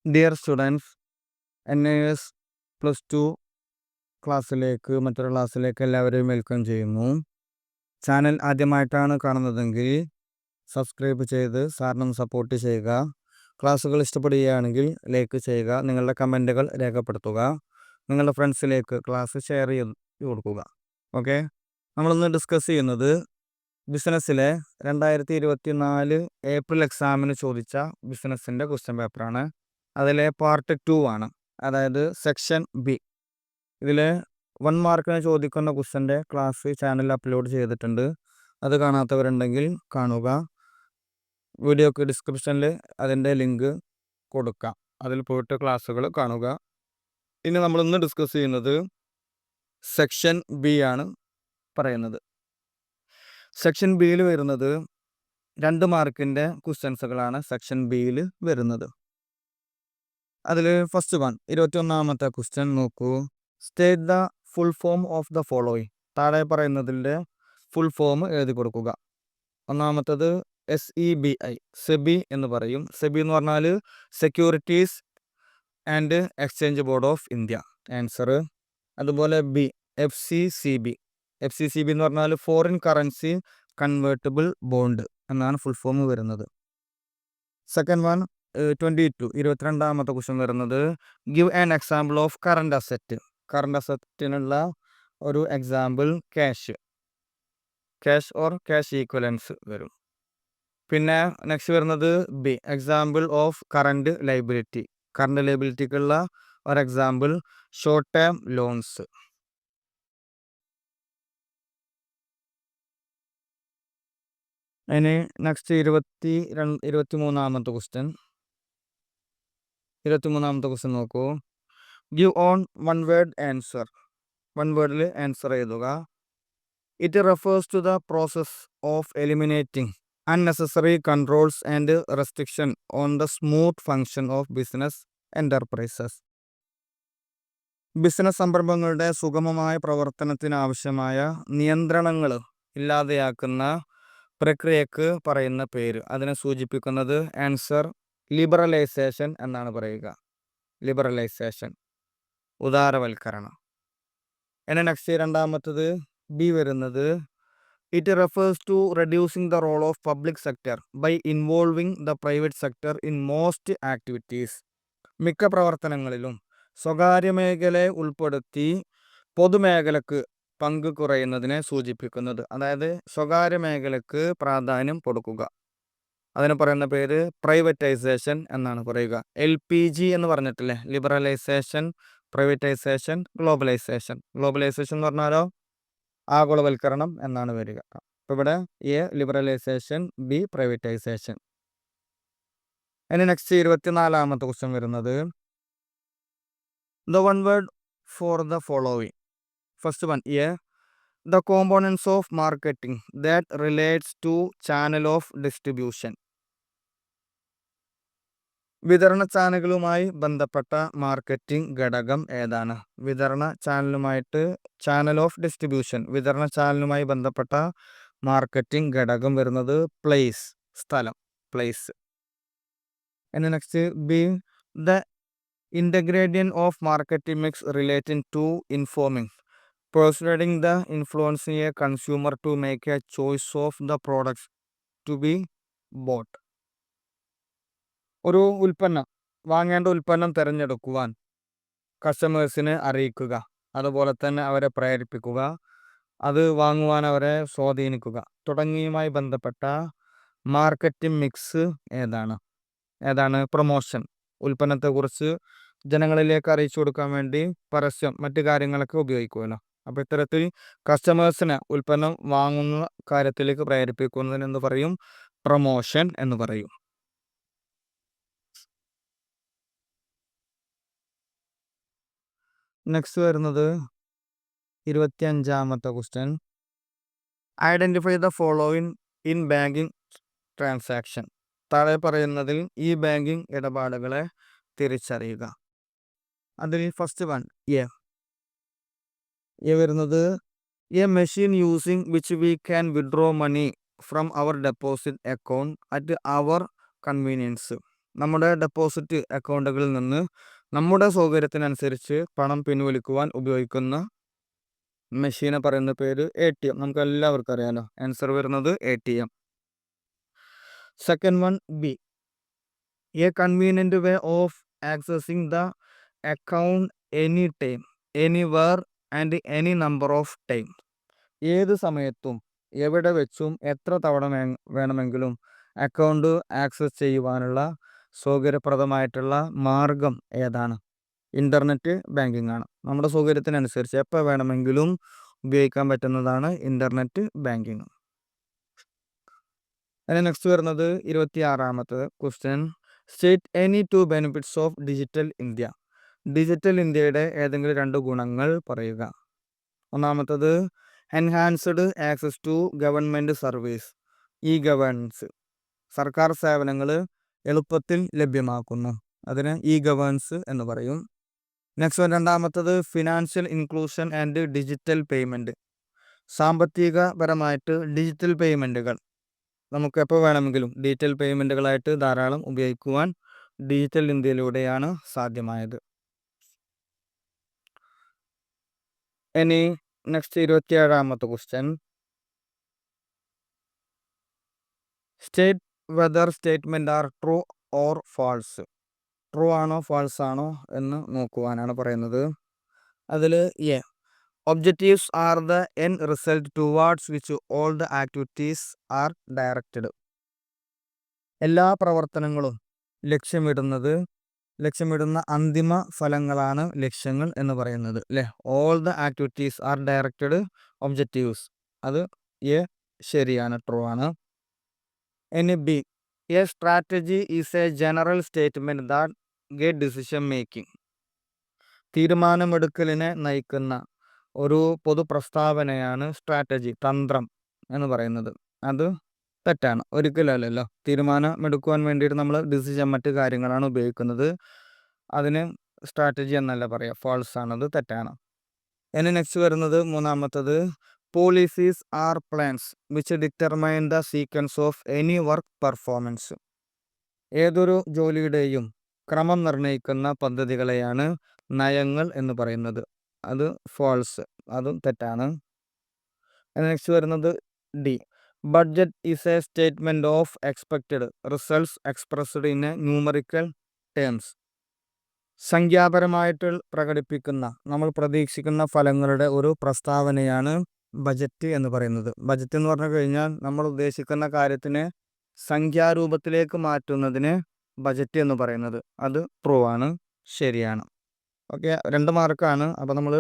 Dear students, NIS +2 ക്ലാസ്സിലേക്ക് മറ്റൊരു ക്ലാസ്സിലേക്ക് എല്ലാവരെയും വെൽക്കം ചെയ്യുന്നു. ചാനൽ ആദ്യമായിട്ടാണ് കാണുന്നതെങ്കിൽ സബ്സ്ക്രൈബ് ചെയ്ത് സാറിനും സപ്പോർട്ട് ചെയ്യുക. ക്ലാസ്സുകൾ ഇഷ്ടപ്പെടുകയാണെങ്കിൽ ലൈക്ക് ചെയ്യുക. നിങ്ങളുടെ കമൻറ്റുകൾ രേഖപ്പെടുത്തുക. നിങ്ങളുടെ ഫ്രണ്ട്സിലേക്ക് ക്ലാസ് ഷെയർ ചെയ്ത് കൊടുക്കുക. ഓക്കെ, നമ്മളിന്ന് ഡിസ്കസ് ചെയ്യുന്നത് ബിസിനസ്സിലെ 2024 ഏപ്രിൽ എക്സാമിന് ചോദിച്ച ബിസിനസ്സിൻ്റെ ക്വസ്റ്റ്യൻ പേപ്പറാണ്. അതിലെ പാർട്ട് 2 ആണ്, അതായത് സെക്ഷൻ ബി. ഇതിൽ 1 മാർക്കിന് ചോദിക്കുന്ന ക്വസ്റ്റ്യൻ്റെ ക്ലാസ് ചാനലിൽ അപ്ലോഡ് ചെയ്തിട്ടുണ്ട്. അത് കാണാത്തവരുണ്ടെങ്കിൽ കാണുക. വീഡിയോക്ക് ഡിസ്ക്രിപ്ഷനിൽ അതിൻ്റെ ലിങ്ക് കൊടുക്കാം, അതിൽ പോയിട്ട് ക്ലാസ്സുകൾ കാണുക. ഇനി നമ്മളിന്ന് ഡിസ്കസ് ചെയ്യുന്നത് സെക്ഷൻ ബി ആണ് പറയുന്നത്. സെക്ഷൻ ബിയിൽ വരുന്നത് 2 മാർക്കിൻ്റെ ക്വസ്റ്റ്യൻസുകളാണ് സെക്ഷൻ ബിയിൽ വരുന്നത്. അതിൽ ഫസ്റ്റ് വൺ 21ാമത്തെ ക്വസ്റ്റ്യൻ നോക്കൂ. State the full form of the following. താഴെ പറയുന്നതിൻ്റെ ഫുൾ ഫോം എഴുതി കൊടുക്കുക. ഒന്നാമത്തത് SEBI, സെബി എന്ന് പറയും. സെബി എന്ന് പറഞ്ഞാൽ securities and exchange board of India, answer. അതുപോലെ ബി FCCB എന്ന് പറഞ്ഞാൽ ഫോറിൻ കറൻസി കൺവേർട്ടിബിൾ ബോണ്ട് എന്നാണ് ഫുൾ ഫോം വരുന്നത്. സെക്കൻഡ് വൺ 22ാമത്തെ ക്വസ്റ്റ്യൻ വരുന്നത് give an example of current asset. Current അസറ്റിനുള്ള ഒരു example cash or cash equivalence വരും. പിന്നെ നെക്സ്റ്റ് വരുന്നത് B example of current liability. Current ലൈബിലിറ്റിക്കുള്ള ഒരു എക്സാമ്പിൾ ഷോർട്ട് ടേം ലോൺസ്. അതിന് നെക്സ്റ്റ് 23ാമത്തെ ക്വസ്റ്റ്യൻ. 23ാമത്തെ ക്വസ്റ്റ്യൻ നോക്കൂ. Give on one word answer. One വേർഡിൽ ആൻസർ എഴുതുക. It refers to the process of eliminating unnecessary controls and restriction on the smooth function of business enterprises. Business സംരംഭങ്ങളുടെ സുഗമമായ പ്രവർത്തനത്തിനാവശ്യമായ നിയന്ത്രണങ്ങൾ ഇല്ലാതെയാക്കുന്ന പ്രക്രിയക്ക് പറയുന്ന പേര്. അതിനെ സൂചിപ്പിക്കുന്നത് ആൻസർ ലിബറലൈസേഷൻ എന്നാണ് പറയുക. ലിബറലൈസേഷൻ, ഉദാരവൽക്കരണം. ഇനി നെക്സ്റ്റ് രണ്ടാമത്തത് ബി വരുന്നത് it refers to reducing the role of public sector by involving the private sector in most activities. മിക്ക പ്രവർത്തനങ്ങളിലും സ്വകാര്യ മേഖലയെ ഉൾപ്പെടുത്തി പൊതുമേഖലക്ക് പങ്ക് കുറയുന്നതിനെ സൂചിപ്പിക്കുന്നത്. അതായത് സ്വകാര്യ മേഖലക്ക് പ്രാധാന്യം കൊടുക്കുക. അതിന് പറയുന്ന പേര് പ്രൈവറ്റൈസേഷൻ എന്നാണ് പറയുക. LPG എന്ന് പറഞ്ഞിട്ടില്ലേ, ലിബറലൈസേഷൻ, പ്രൈവറ്റൈസേഷൻ, ഗ്ലോബലൈസേഷൻ. ഗ്ലോബലൈസേഷൻ എന്ന് പറഞ്ഞാലോ ആഗോളവൽക്കരണം എന്നാണ് വരിക. അപ്പോൾ ഇവിടെ എ ലിബറലൈസേഷൻ, ബി പ്രൈവറ്റൈസേഷൻ. ഇനി നെക്സ്റ്റ് 24ാമത്തെ ക്വസ്റ്റ്യൻ വരുന്നത് the one word for the following. First one A the components of marketing that relates to channel of distribution. വിതരണ ചാനലുകളുമായി ബന്ധപ്പെട്ട മാർക്കറ്റിംഗ് ഘടകം ഏതാണ്? വിതരണ ചാനലുമായിട്ട് ചാനൽ ഓഫ് ഡിസ്ട്രിബ്യൂഷൻ, വിതരണ ചാനലുമായി ബന്ധപ്പെട്ട മാർക്കറ്റിംഗ് ഘടകം വരുന്നത് പ്ലേസ്, സ്ഥലം, പ്ലേസ്. ഇനി next B the ingredient of marketing mix relating to informing persuading the influencing a consumer to make a choice of the products to be bought. ഒരു ഉൽപ്പന്നം, വാങ്ങേണ്ട ഉൽപ്പന്നം തിരഞ്ഞെടുക്കുവാൻ കസ്റ്റമേഴ്സിനെ അറിയിക്കുക, അതുപോലെ തന്നെ അവരെ പ്രേരിപ്പിക്കുക, അത് വാങ്ങുവാൻ അവരെ സ്വാധീനിക്കുക തുടങ്ങിയവുമായി ബന്ധപ്പെട്ട മാർക്കറ്റിംഗ് മിക്സ് ഏതാണ്? പ്രൊമോഷൻ. ഉൽപ്പന്നത്തെക്കുറിച്ച് ജനങ്ങളിലേക്ക് അറിയിച്ചു കൊടുക്കാൻ വേണ്ടി പരസ്യം, മറ്റു കാര്യങ്ങളൊക്കെ ഉപയോഗിക്കുമല്ലോ. അപ്പോൾ ഇത്തരത്തിൽ കസ്റ്റമേഴ്സിനെ ഉൽപ്പന്നം വാങ്ങുന്ന കാര്യത്തിലേക്ക് പ്രേരിപ്പിക്കുന്നതിന് എന്ത് പറയും? പ്രൊമോഷൻ എന്ന് പറയും. നെക്സ്റ്റ് വരുന്നത് 25ാമത്തെ question. Identify the following in banking transaction. താഴെ പറയുന്നതിൽ ഈ ബാങ്കിങ് ഇടപാടുകളെ തിരിച്ചറിയുക. അതിൽ ഫസ്റ്റ് വൺ എ വരുന്നത് A machine using which we can withdraw money from our deposit account at our convenience. നമ്മുടെ ഡെപ്പോസിറ്റ് അക്കൗണ്ടുകളിൽ നിന്ന് നമ്മുടെ സൗകര്യത്തിനനുസരിച്ച് പണം പിൻവലിക്കുവാൻ ഉപയോഗിക്കുന്ന മെഷീനെ പറയുന്ന പേര് ATM. നമുക്ക് എല്ലാവർക്കും അറിയാലോ. ആൻസർ വരുന്നത് ATM. Second one B, A convenient way of accessing the account any time anywhere and any number of time. ഏത് സമയത്തും എവിടെ വെച്ചും എത്ര തവണ വേണമെങ്കിലും അക്കൗണ്ട് ആക്സസ് ചെയ്യുവാനുള്ള സൗകര്യപ്രദമായിട്ടുള്ള മാർഗം ഏതാണ്? ഇൻ്റർനെറ്റ് ബാങ്കിങ് ആണ്. നമ്മുടെ സൗകര്യത്തിനനുസരിച്ച് എപ്പോൾ വേണമെങ്കിലും ഉപയോഗിക്കാൻ പറ്റുന്നതാണ് ഇൻ്റർനെറ്റ് ബാങ്കിങ്. അതിന് നെക്സ്റ്റ് വരുന്നത് 26ാമത്തെ question. State any two benefits of digital India. Digital ഇന്ത്യയുടെ ഏതെങ്കിലും 2 ഗുണങ്ങൾ പറയുക. ഒന്നാമത്തത് enhanced access to government service. E governance, സർക്കാർ സേവനങ്ങൾ എളുപ്പത്തിൽ ലഭ്യമാക്കുന്നു. അതിന് ഇ ഗവേണൻസ് എന്ന് പറയും. നെക്സ്റ്റ് രണ്ടാമത്തത് financial inclusion and digital payment. സാമ്പത്തികപരമായിട്ട് ഡിജിറ്റൽ പേയ്മെൻറ്റുകൾ നമുക്ക് എപ്പോൾ വേണമെങ്കിലും ഡിജിറ്റൽ പേയ്മെൻറ്റുകളായിട്ട് ധാരാളം ഉപയോഗിക്കുവാൻ ഡിജിറ്റൽ ഇന്ത്യയിലൂടെയാണ് സാധ്യമായത്. ഇനി നെക്സ്റ്റ് 27ാമത്തെ question. State whether statement are true or false. True ആണോ ഫാൾസ് ആണോ എന്ന് നോക്കുവാനാണ് പറയുന്നത്. അതിൽ A, objectives are the end result towards which all the activities are directed. എല്ലാ പ്രവർത്തനങ്ങളും ലക്ഷ്യമിടുന്ന അന്തിമ ഫലങ്ങളാണ് ലക്ഷ്യങ്ങൾ എന്ന് പറയുന്നത് അല്ലേ. All the activities are directed objectives, അത് എ ശരിയാണ്, ട്രൂ ആണ്. ഇനി B, A strategy is a general statement that guide decision making. തീരുമാനമെടുക്കലിനെ നയിക്കുന്ന ഒരു പൊതു പ്രസ്താവനയാണ് സ്ട്രാറ്റജി, തന്ത്രം എന്ന് പറയുന്നത്. അത് തെറ്റാണ്, ഒരിക്കലല്ലല്ലോ. തീരുമാനമെടുക്കുവാൻ വേണ്ടിയിട്ട് നമ്മൾ ഡിസിഷൻ മറ്റ് കാര്യങ്ങളാണ് ഉപയോഗിക്കുന്നത്. അതിന് സ്ട്രാറ്റജി എന്നല്ല പറയുക, ഫാൾസ് ആണത്, തെറ്റാണ്. ഇനി നെക്സ്റ്റ് വരുന്നത് 3ാമത്തത്, policies are plans which determine the sequence of any work performance. ഏതൊരു ജോലിയുടെയും ക്രമം നിർണ്ണയിക്കുന്ന പദ്ധതികളെയാണ് നയങ്ങൾ എന്ന് പറയുന്നത്. അത് ഫാൾസ്, അതും തെറ്റാണ്. നെക്സ്റ്റ് വരുന്നത് D, budget is a statement of expected results expressed in a numerical terms. സംഖ്യാപരമായിട്ട് പ്രകടിപ്പിക്കുന്ന നമ്മൾ പ്രതീക്ഷിക്കുന്ന ഫലങ്ങളുടെ ഒരു പ്രസ്താവനയാണ് ബജറ്റ് എന്ന് പറയുന്നത്. ബജറ്റ് എന്ന് പറഞ്ഞു കഴിഞ്ഞാൽ നമ്മൾ ഉദ്ദേശിക്കുന്ന കാര്യത്തിനെ സംഖ്യാരൂപത്തിലേക്ക് മാറ്റുന്നതിന് ബജറ്റ് എന്ന് പറയുന്നത്. അത് ട്രൂ ആണ്, ശരിയാണ്. ഓക്കെ, 2 മാർക്കാണ്. അപ്പോൾ നമ്മൾ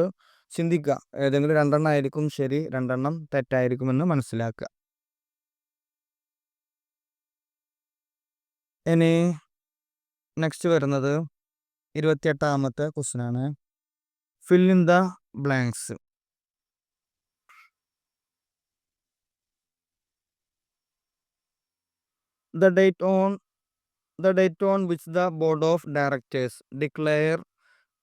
ചിന്തിക്കുക, ഏതെങ്കിലും 2 ആയിരിക്കും ശരി, 2 തെറ്റായിരിക്കുമെന്ന് മനസ്സിലാക്കുക. ഇനി നെക്സ്റ്റ് വരുന്നത് 28ാമത്തെ ക്വസ്റ്റ്യൻ ആണ്. Fill in the blanks. The date on which the board of directors declare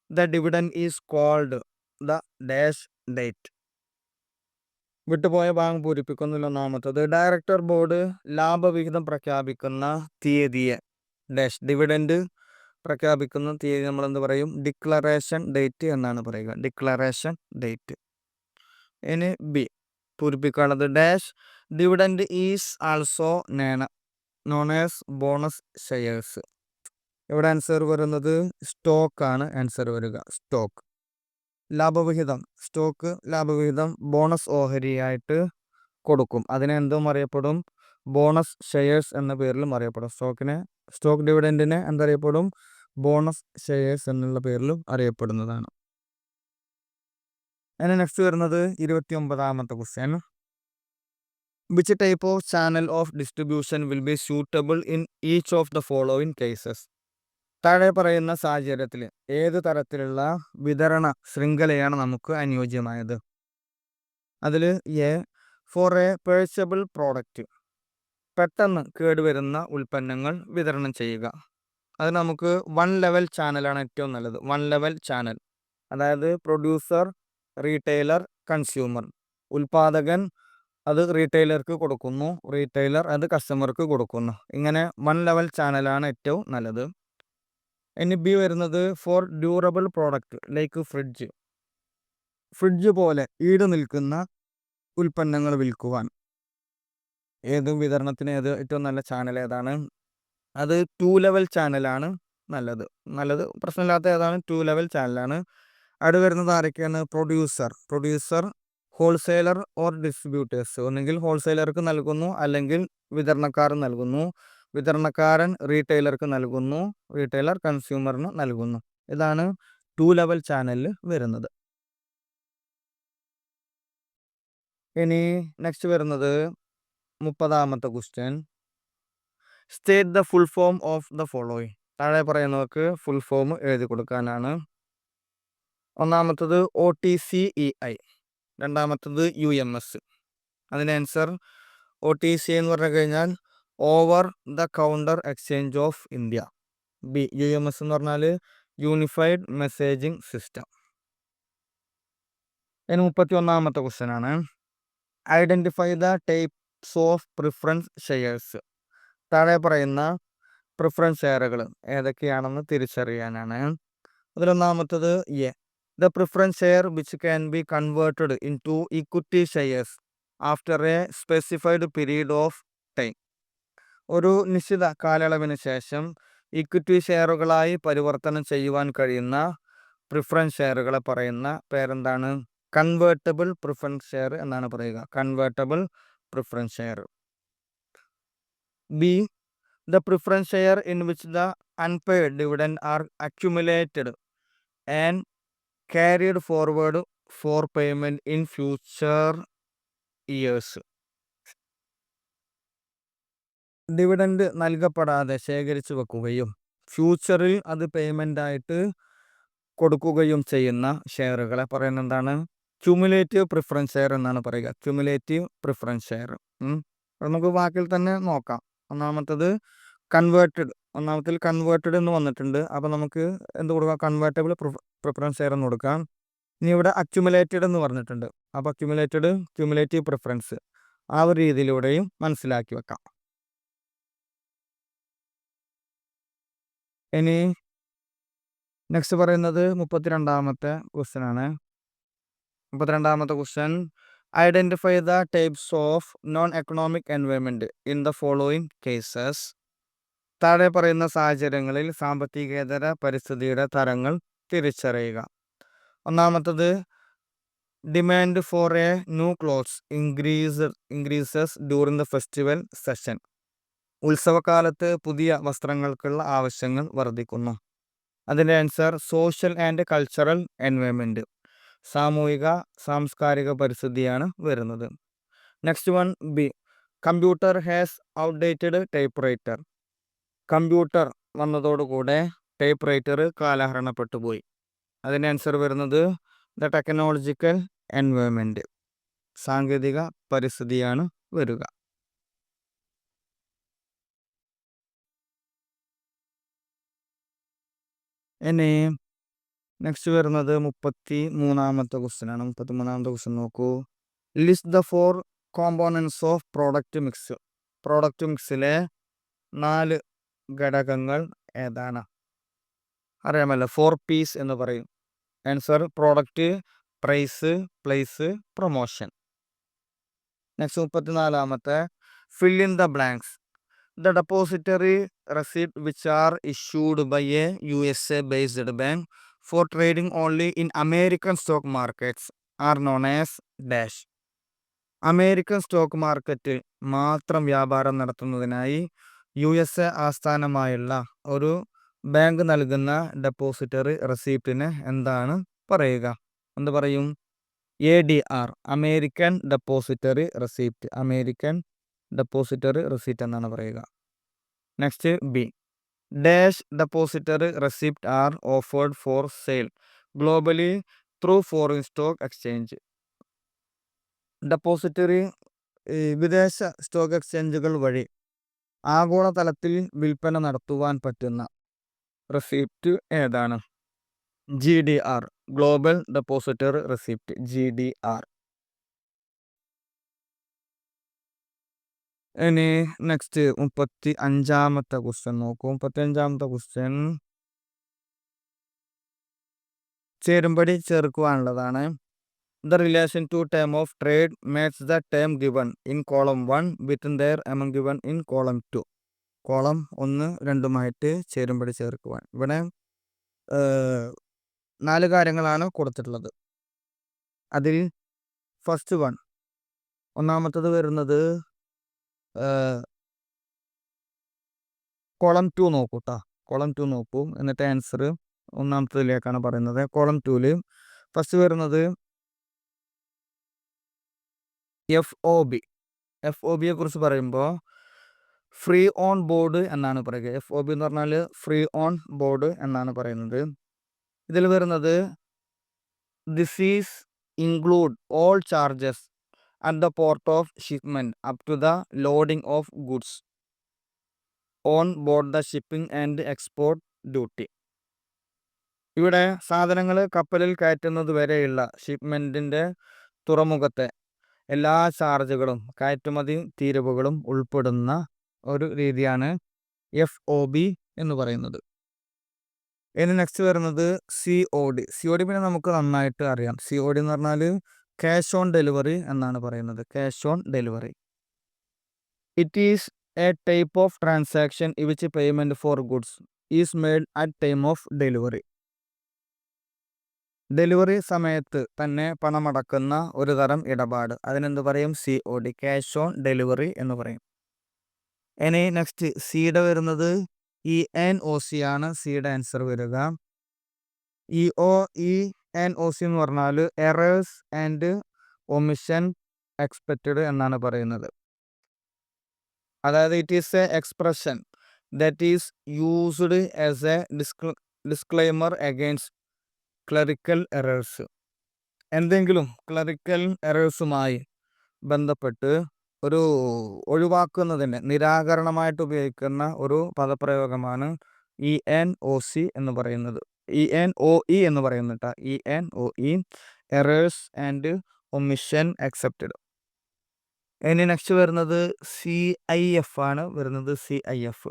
the dividend is called the dash date. വിട്ടുപോയ ഭാഗം പൂരിപ്പിക്കുന്നില്ല. ഒന്നാമത്തത്, ഡയറക്ടർ ബോർഡ് ലാഭവിഹിതം പ്രഖ്യാപിക്കുന്ന തീയതിയെ ഡാഷ്, ഡിവിഡൻഡ് പ്രഖ്യാപിക്കുന്ന തീയതി നമ്മൾ എന്ത് പറയും? ഡിക്ലറേഷൻ ഡേറ്റ് എന്നാണ് പറയുക, ഡിക്ലറേഷൻ ഡേറ്റ്. ഇനി ബി പൂരിപ്പിക്കാനുള്ളത്, dash dividend is also known as bonus shares. ഇവിടെ ആൻസർ വരുന്നത് സ്റ്റോക്ക് ആണ് ആൻസർ വരിക, സ്റ്റോക്ക്. ലാഭവിഹിതം, സ്റ്റോക്ക് ലാഭവിഹിതം ബോണസ് ഓഹരിയായിട്ട് കൊടുക്കും. അതിനെ എന്തും അറിയപ്പെടും? ബോണസ് ഷെയർസ് എന്ന പേരിലും അറിയപ്പെടും. സ്റ്റോക്ക് ഡിവിഡൻഡിനെ എന്തറിയപ്പെടും? ബോണസ് ഷെയർസ് എന്നുള്ള പേരിലും അറിയപ്പെടുന്നതാണ്. അതിന് നെക്സ്റ്റ് വരുന്നത് 29ാമത്തെ question. Which type of channel of distribution will be suitable in each of the following cases. താഴെ പറയുന്ന സാഹചര്യത്തിൽ ഏത് തരത്തിലുള്ള വിതരണ ശൃംഖലയാണ് നമുക്ക് അനുയോജ്യമായത്? അതിൽ എ, ഫോർ എ പേഴ്സബിൾ പ്രോഡക്റ്റ്, പെട്ടെന്ന് കേടുവരുന്ന ഉൽപ്പന്നങ്ങൾ വിതരണം ചെയ്യുക. അത് നമുക്ക് 1 ലെവൽ ചാനലാണ് ഏറ്റവും നല്ലത്. 1 ലെവൽ ചാനൽ, അതായത് പ്രൊഡ്യൂസർ, റീറ്റെയിലർ, കൺസ്യൂമർ. ഉൽപാദകൻ, അത് റീറ്റെയിലർക്ക് കൊടുക്കുന്നു, റീറ്റെയിലർ അത് കസ്റ്റമർക്ക് കൊടുക്കുന്നു. ഇങ്ങനെ 1 ലെവൽ ചാനലാണ് ഏറ്റവും നല്ലത്. ഇനി ബി വരുന്നത് for durable product like fridge പോലെ ഈട് നിൽക്കുന്ന ഉൽപ്പന്നങ്ങൾ വിൽക്കുവാൻ വിതരണത്തിന് ഏറ്റവും നല്ല ചാനൽ ഏതാണ്? അത് 2 ലെവൽ ചാനലാണ് നല്ലത് പ്രശ്നമില്ലാത്ത ഏതാണ്? 2 ലെവൽ ചാനലാണ്. അവിടെ വരുന്നത് ആരൊക്കെയാണ്? Producer, wholesaler or distributors. ഒന്നെങ്കിൽ ഹോൾസെയിലർക്ക് നൽകുന്നു, അല്ലെങ്കിൽ വിതരണക്കാരൻ നൽകുന്നു. വിതരണക്കാരൻ റീറ്റെയിലർക്ക് നൽകുന്നു, റീറ്റെയിലർ കൺസ്യൂമറിന് നൽകുന്നു. ഇതാണ് 2 ലെവൽ ചാനലിൽ വരുന്നത്. ഇനി നെക്സ്റ്റ് വരുന്നത് 30ാമത്തെ question. State the full form of the following. താഴെ പറയുന്നവർക്ക് ഫുൾ ഫോം എഴുതി കൊടുക്കാനാണ്. ഒന്നാമത്തത് OTCEI, രണ്ടാമത്തത് UMS. അതിന് ആൻസർ OTC എന്ന് പറഞ്ഞു കഴിഞ്ഞാൽ over the counter exchange of India. UMS എന്ന് പറഞ്ഞാൽ യൂണിഫൈഡ് മെസ്സേജിംഗ് സിസ്റ്റം. ഇനി 31ാമത്തെ ക്വസ്റ്റ്യൻ ആണ്. Identify the types of preference shares. താഴെ പറയുന്ന പ്രിഫറൻസ് ഷെയറുകൾ ഏതൊക്കെയാണെന്ന് തിരിച്ചറിയാനാണ്. അതിലൊന്നാമത്തത് the preference share which can be converted into equity shares after a specified period of time. ഒരു നിശ്ചിത കാലയളവിന് ശേഷം ഇക്വിറ്റി ഷെയറുകളായി പരിവർത്തനം ചെയ്യുവാൻ കഴിയുന്ന പ്രിഫറൻസ് ഷെയറുകളെ പറയുന്ന പേരെന്താണ്? കൺവേർട്ടബിൾ പ്രിഫറൻസ് ഷെയർ എന്നാണ് പറയുക. Convertible preference share. B the preference share in which the unpaid dividend are accumulated and carried forward for payment in future years. Dividend നൽകപ്പെടാതെ ശേഖരിച്ചു വെക്കുകയും ഫ്യൂച്ചറിൽ അത് പേയ്മെൻ്റ് ആയിട്ട് കൊടുക്കുകയും ചെയ്യുന്ന ഷെയറുകളെ പറയുന്നത് എന്താണ്? ക്യുമുലേറ്റീവ് പ്രിഫറൻസ് ഷെയർ എന്നാണ് പറയുക. Cumulative preference share. നമുക്ക് വാക്കിൽ തന്നെ നോക്കാം. ഒന്നാമത്തത് കൺവേർട്ടഡ് എന്ന് വന്നിട്ടുണ്ട്. അപ്പോൾ നമുക്ക് എന്ത് കൊടുക്കാം? കൺവേർട്ടബിൾ പ്രിഫറൻസ് ഷെയർ എന്ന് കൊടുക്കാം. ഇനി ഇവിടെ അക്യുമുലേറ്റഡ് എന്ന് പറഞ്ഞിട്ടുണ്ട്. അപ്പോൾ ക്യുമുലേറ്റീവ് പ്രിഫറൻസ് ആ ഒരു രീതിയിലൂടെയും മനസ്സിലാക്കി വെക്കാം. ഇനി നെക്സ്റ്റ് പറയുന്നത് 32ാമത്തെ ക്വസ്റ്റ്യൻ ആണ്. 32ാമത്തെ question. Identify the types of non economic environment in the following cases. താഴെ പറയുന്ന സാഹചര്യങ്ങളിൽ സാമ്പത്തികേതര പരിസ്ഥിതിയുടെ തരങ്ങൾ തിരിച്ചറിയുക. ഒന്നാമത്തത് demand for a new clothes increases during the festival session. ഉത്സവകാലത്ത് പുതിയ വസ്ത്രങ്ങൾക്കുള്ള ആവശ്യങ്ങൾ വർദ്ധിക്കുന്നു. അതിൻ്റെ answer social and cultural environment. സാംസ്കാരിക പരിസ്ഥിതിയാണ് വരുന്നത്. Next one B. Computer has outdated typewriter. Computer വന്നതോടുകൂടെ ടൈപ്പ് റൈറ്റർ കാലഹരണപ്പെട്ടു പോയി. അതിൻ്റെ ആൻസർ വരുന്നത് ദ ടെക്നോളജിക്കൽ എൻവയോൺമെൻറ്റ്. സാങ്കേതിക പരിസ്ഥിതിയാണ് വരിക. ഇനി നെക്സ്റ്റ് വരുന്നത് 33ാമത്തെ ക്വസ്റ്റ്യൻ ആണ്. 33ാമത്തെ ക്വസ്റ്റ്യൻ നോക്കൂ. List the 4 components of product mix. Product മിക്സിലെ 4 ഘടകങ്ങൾ ഏതാണ്? അറിയാമല്ലോ, 4 P's എന്ന് പറയും. Answer product, price, place, promotion. Next 34ാമത്തെ. Fill in the blanks. The depository receipt which are issued by a USA based bank for trading only in American stock markets are known as dash. American stock മാർക്കറ്റിൽ മാത്രം വ്യാപാരം നടത്തുന്നതിനായി USA ആസ്ഥാനമായുള്ള ഒരു bank നൽകുന്ന depository റെസിപ്റ്റിന് എന്താണ് പറയുക? എന്ത് പറയും? ADR, American depository receipt. American depository receipt എന്നാണ് പറയുക. Next B. Dash depository receipt are offered for sale globally through foreign stock exchange. Depository വിദേശ സ്റ്റോക്ക് എക്സ്ചേഞ്ചുകൾ വഴി ആഗോളതലത്തിൽ വിൽപ്പന നടത്തുവാൻ പറ്റുന്ന റെസിപ്റ്റ് ഏതാണ്? GDR, global depository receipt. GDR. ഇനി നെക്സ്റ്റ് 35-ാമത്തെ ക്വസ്റ്റ്യൻ നോക്കൂ. 35-ാമത്തെ ക്വസ്റ്റ്യൻ ചേരുംപടി ചേർക്കുവാനുള്ളതാണ്. The relation to term of trade makes the term given in column 1 with their among given in column 2. Column 1, 2 ചേരുംപടി ചേർക്കുവാൻ. ഇവിടെ 4 കാര്യങ്ങളാണ് കൊടുത്തിട്ടുള്ളത്. അതിൽ ഫസ്റ്റ് വൺ, ഒന്നാമത്തത് വരുന്നത് കോളം 2 നോക്കൂ കേട്ടോ. കോളം 2 നോക്കൂ, എന്നിട്ട് ആൻസർ ഒന്നാമത്തതിലേക്കാണ് പറയുന്നത്. കോളം 2 ഫസ്റ്റ് വരുന്നത് FOB. FOBയെ കുറിച്ച് പറയുമ്പോൾ ഫ്രീ ഓൺ ബോർഡ് എന്നാണ് പറയുക. FOB എന്ന് പറഞ്ഞാൽ ഫ്രീ ഓൺ ബോർഡ് എന്നാണ് പറയുന്നത്. ഇതിൽ വരുന്നത് this is include all charges at the port of shipment up to the loading of goods on board the shipping and export duty. ഇവിടെ സാധനങ്ങൾ കപ്പലിൽ കയറ്റുന്നത് വരെയുള്ള ഷിപ്മെൻറ്റിൻ്റെ തുറമുഖത്തെ എല്ലാ ചാർജുകളും കയറ്റുമതി തീരുവകളും ഉൾപ്പെടുന്ന ഒരു രീതിയാണ് FOB എന്ന് പറയുന്നത്. ഇനി നെക്സ്റ്റ് വരുന്നത് COD. COD പിന്നെ നമുക്ക് നന്നായിട്ട് അറിയാം. COD എന്ന് പറഞ്ഞാൽ ക്യാഷ് ഓൺ ഡെലിവറി എന്നാണ് പറയുന്നത്. Cash on delivery. It is A type of transaction in which payment four goods is made at time of delivery. Delivery സമയത്ത് തന്നെ പണമടക്കുന്ന ഒരു തരം ഇടപാട്, അതിനെന്ത് പറയും? COD, ക്യാഷ് ഓൺ ഡെലിവറി എന്ന് പറയും. ഇനി നെക്സ്റ്റ് സിയുടെ വരുന്നത് ENOC ആണ്. സിയുടെ ആൻസർ വരിക ENOC എന്ന് പറഞ്ഞാൽ എറേഴ്സ് ആൻഡ് ഒമിഷൻ എക്സ്പെക്റ്റഡ് എന്നാണ് പറയുന്നത്. അതായത് it is A expression that is used as A disclaimer against clerical errors. എന്തെങ്കിലും ക്ലറിക്കൽ എറേഴ്സുമായി ബന്ധപ്പെട്ട് ഒരു ഒഴിവാക്കുന്നതിന് നിരാകരണമായിട്ട് ഉപയോഗിക്കുന്ന ഒരു പദപ്രയോഗമാണ് ENOC എന്ന് പറയുന്നത്. ENOE എന്ന് പറയുന്നത് ENOE, errors and omission accepted. ഇനി നെക്സ്റ്റ് വരുന്നത് CIF ആണ്. വരുന്നത് CIF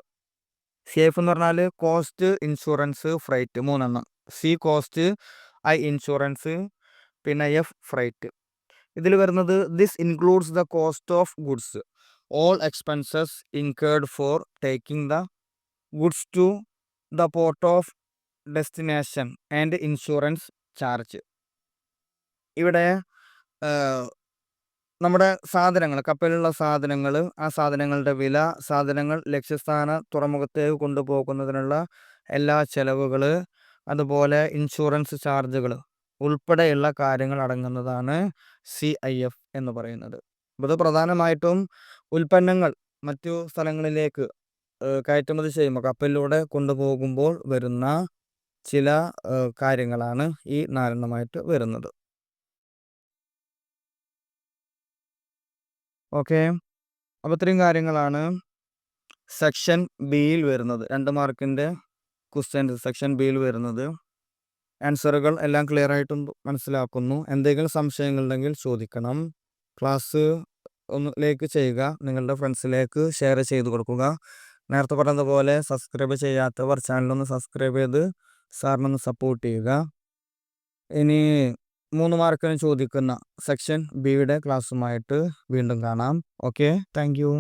എന്ന് പറഞ്ഞാൽ cost, insurance, freight, 3 C cost, I insurance, പിന്നെ F ഫ്രൈറ്റ്. ഇതിൽ വരുന്നത് this includes the cost of goods, all expenses incurred for taking the goods to the port of destination and insurance charge. ഇവിടെ നമ്മുടെ സാധനങ്ങൾ, കപ്പലിലുള്ള സാധനങ്ങൾ, ആ സാധനങ്ങളുടെ വില, സാധനങ്ങൾ ലക്ഷ്യസ്ഥാന തുറമുഖത്തേക്ക് കൊണ്ടുപോകുന്നതിനുള്ള എല്ലാ ചെലവുകൾ, അതുപോലെ ഇൻഷുറൻസ് ചാർജുകൾ ഉൾപ്പെടെയുള്ള കാര്യങ്ങൾ അടങ്ങുന്നതാണ് CIF എന്ന് പറയുന്നത്. ഇത് പ്രധാനമായിട്ടും ഉൽപ്പന്നങ്ങൾ മറ്റു സ്ഥലങ്ങളിലേക്ക് കയറ്റുമതി ചെയ്യുമ്പോൾ കപ്പലിലൂടെ കൊണ്ടുപോകുമ്പോൾ വരുന്ന ചില കാര്യങ്ങളാണ് ഈ 4 വരുന്നത്. ഓക്കെ, അപ്പോൾ ഇത്രയും കാര്യങ്ങളാണ് സെക്ഷൻ ബിയിൽ വരുന്നത്. 2 മാർക്കിൻ്റെ ക്വസ്റ്റ്യൻസ് സെക്ഷൻ ബിയിൽ വരുന്നത്. ആൻസറുകൾ എല്ലാം ക്ലിയർ ആയിട്ടും മനസ്സിലാക്കുന്നു. എന്തെങ്കിലും സംശയങ്ങളുണ്ടെങ്കിൽ ചോദിക്കണം. ക്ലാസ് ഒന്നിലേക്ക് ചെയ്യുക, നിങ്ങളുടെ ഫ്രണ്ട്സിലേക്ക് ഷെയർ ചെയ്ത് കൊടുക്കുക. നേരത്തെ പറഞ്ഞതുപോലെ സബ്സ്ക്രൈബ് ചെയ്യാത്തവർ ചാനലൊന്ന് സബ്സ്ക്രൈബ് ചെയ്ത് സാറിനൊന്ന് സപ്പോർട്ട് ചെയ്യുക. ഇനി 3 മാർക്കിന് ചോദിക്കുന്ന സെക്ഷൻ ബിയുടെ ക്ലാസ്സുമായിട്ട് വീണ്ടും കാണാം. Okay, thank you.